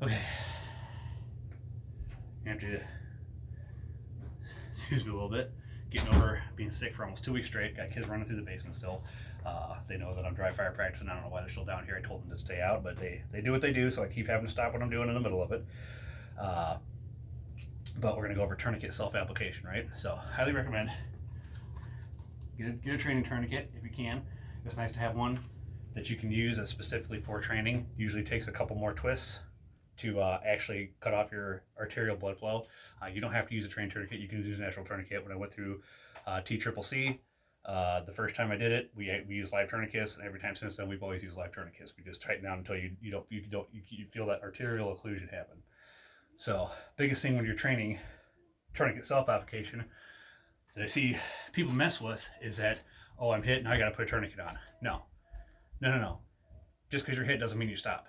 Okay. You have to, excuse me a little bit, getting over being sick for almost 2 weeks straight. Got kids running through the basement still. They know that I'm dry fire practicing. I don't know why they're still down here. I told them to stay out, but they do what they do, so I keep having to stop what I'm doing in the middle of it. But we're going to go over tourniquet self-application, right? So highly recommend get a training tourniquet if you can. It's nice to have one that you can use as specifically for training. Usually takes a couple more twists to actually cut off your arterial blood flow. You don't have to use a trained tourniquet. You can use a natural tourniquet. When I went through TCCC, the first time I did it, we used live tourniquets, and every time since then we've always used live tourniquets. We just tighten down until you feel that arterial occlusion happen. So biggest thing when you're training tourniquet self-application that I see people mess with is that, oh, I'm hit, now I got to put a tourniquet on. No. Just because you're hit doesn't mean you stop.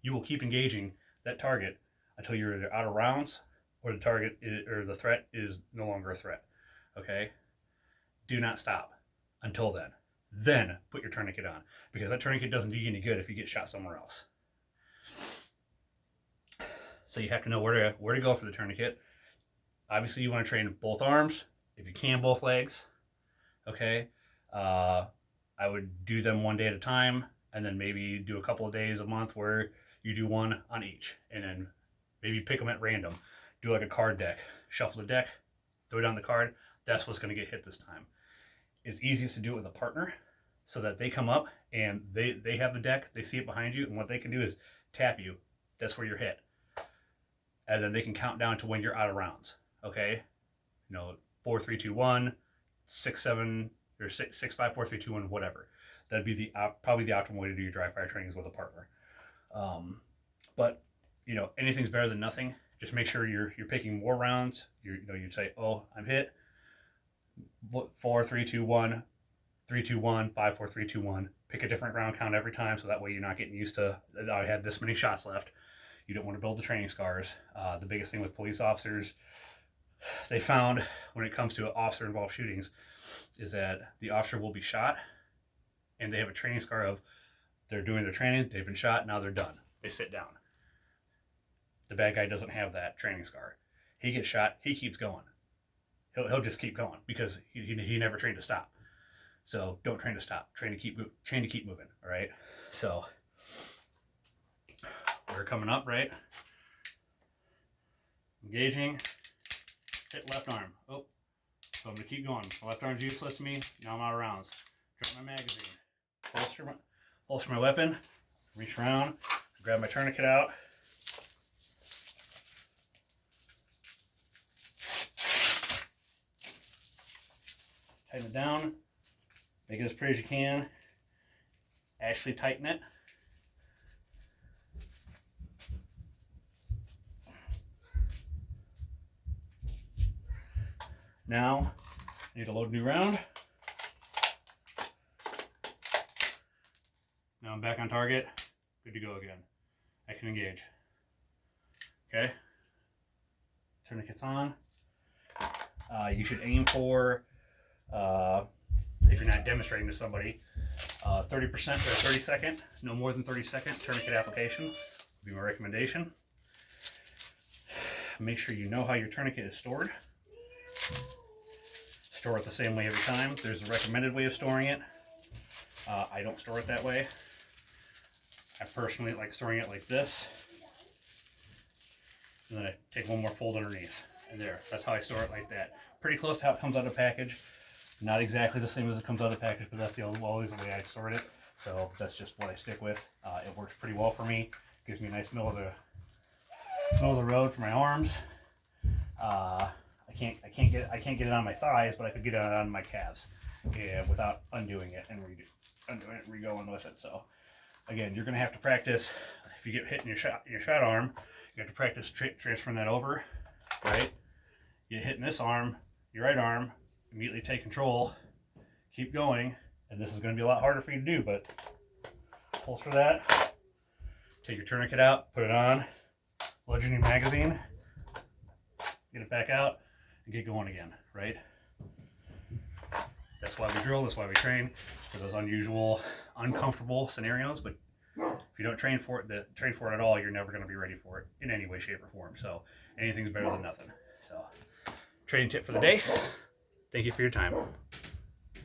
You will keep engaging that target until you're either out of rounds or the target or the threat is no longer a threat. Okay? Do not stop until then. Then put your tourniquet on, because that tourniquet doesn't do you any good if you get shot somewhere else. So you have to know where to go for the tourniquet. Obviously, you want to train both arms, if you can, both legs. Okay, I would do them one day at a time, and then maybe do a couple of days a month where you do one on each, and then maybe pick them at random. Do like a card deck. Shuffle the deck, throw down the card. That's what's going to get hit this time. It's easiest to do it with a partner, so that they come up and they have the deck, they see it behind you, and what they can do is tap you. That's where you're hit. And then they can count down to when you're out of rounds. Okay? 4, 3, 2, 1, 6, 7, or 6, 5, 4, 3, 2, 1, whatever. That'd be probably the optimal way to do your dry fire training is with a partner. But anything's better than nothing. Just make sure you're picking more rounds. You say, oh, I'm hit. 4, 3, 2, 1, 3, 2, 1, 5, 4, 3, 2, 1. Pick a different round count every time, so that way you're not getting used to, I had this many shots left. You don't want to build the training scars. The biggest thing with police officers, they found when it comes to officer-involved shootings, is that the officer will be shot, and they have a training scar of they're doing their training, they've been shot, now they're done. They sit down. The bad guy doesn't have that training scar. He gets shot, he keeps going. He'll just keep going because he never trained to stop. So don't train to stop. Train to keep moving. All right. So we're coming up, right? Engaging. Hit left arm. Oh, so I'm gonna keep going. The left arm's useless to me. Now I'm out of rounds. Drop my magazine. Holster my weapon. Reach around. Grab my tourniquet out. Tighten it down. Make it as pretty as you can. Actually tighten it. Now, I need to load a new round. Now I'm back on target. Good to go again. I can engage. Okay. Tourniquet's on. You should aim for, if you're not demonstrating to somebody, 30% or 30 second, no more than 30 second tourniquet application would be my recommendation. Make sure you know how your tourniquet is stored. Store it the same way every time. There's a recommended way of storing it. I don't store it that way. I personally like storing it like this. And then I take one more fold underneath. And there, that's how I store it, like that. Pretty close to how it comes out of the package. Not exactly the same as it comes out of the package, but that's always the way I stored it. So that's just what I stick with. It works pretty well for me. Gives me a nice middle of the road for my arms. I can't get it on my thighs, but I could get it on my calves, without undoing it and re-going with it. So again, you're gonna have to practice. If you get hit in your shot arm, you have to practice transferring that over. Right? You hit in this arm, your right arm, immediately take control, keep going, and this is going to be a lot harder for you to do, but holster that, take your tourniquet out, put it on, load your new magazine, get it back out, and get going again, right? That's why we drill, that's why we train, for those unusual, uncomfortable scenarios, but If you don't train for it at all, you're never going to be ready for it in any way, shape, or form. So anything's better than nothing. So training tip for the day. Thank you for your time.